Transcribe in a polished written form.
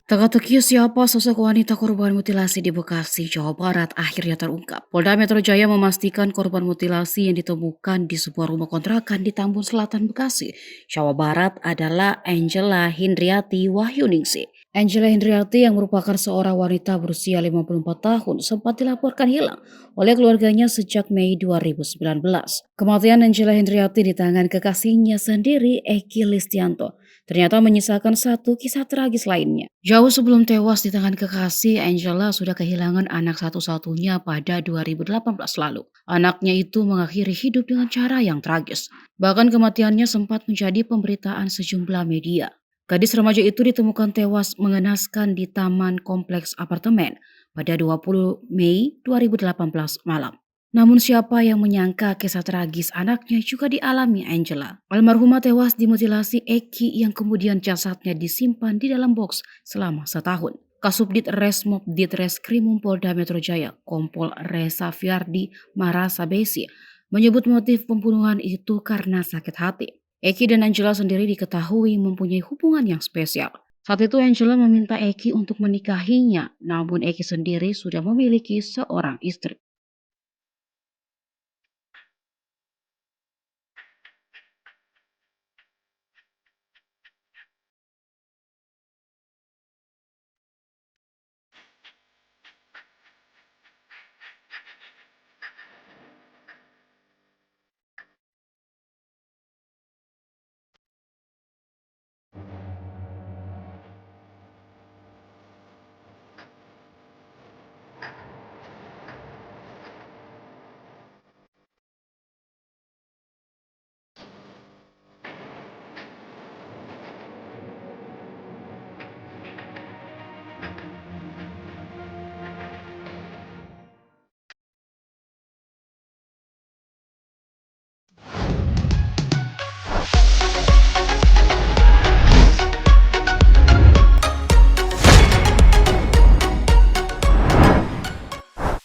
Teka-teki siapa sosok wanita korban mutilasi di Bekasi, Jawa Barat akhirnya terungkap. Polda Metro Jaya memastikan korban mutilasi yang ditemukan di sebuah rumah kontrakan di Tambun Selatan, Bekasi, Jawa Barat adalah Angela Hindriati Wahyuningsi. Angela Hindriati yang merupakan seorang wanita berusia 54 tahun sempat dilaporkan hilang oleh keluarganya sejak Mei 2019. Kematian Angela Hindriati di tangan kekasihnya sendiri, Eki Listianto, ternyata menyisakan satu kisah tragis lainnya. Jauh sebelum tewas di tangan kekasih, Angela sudah kehilangan anak satu-satunya pada 2018 lalu. Anaknya itu mengakhiri hidup dengan cara yang tragis. Bahkan kematiannya sempat menjadi pemberitaan sejumlah media. Gadis remaja itu ditemukan tewas mengenaskan di taman kompleks apartemen pada 20 Mei 2018 malam. Namun siapa yang menyangka kisah tragis anaknya juga dialami Angela. Almarhumah tewas dimutilasi Eki yang kemudian jasadnya disimpan di dalam box selama setahun. Kasubdit Resmob Ditreskrimum Polda Metro Jaya, Kompol Reza Fiardi Marasabesi, menyebut motif pembunuhan itu karena sakit hati. Eki dan Angela sendiri diketahui mempunyai hubungan yang spesial. Saat itu Angela meminta Eki untuk menikahinya, namun Eki sendiri sudah memiliki seorang istri.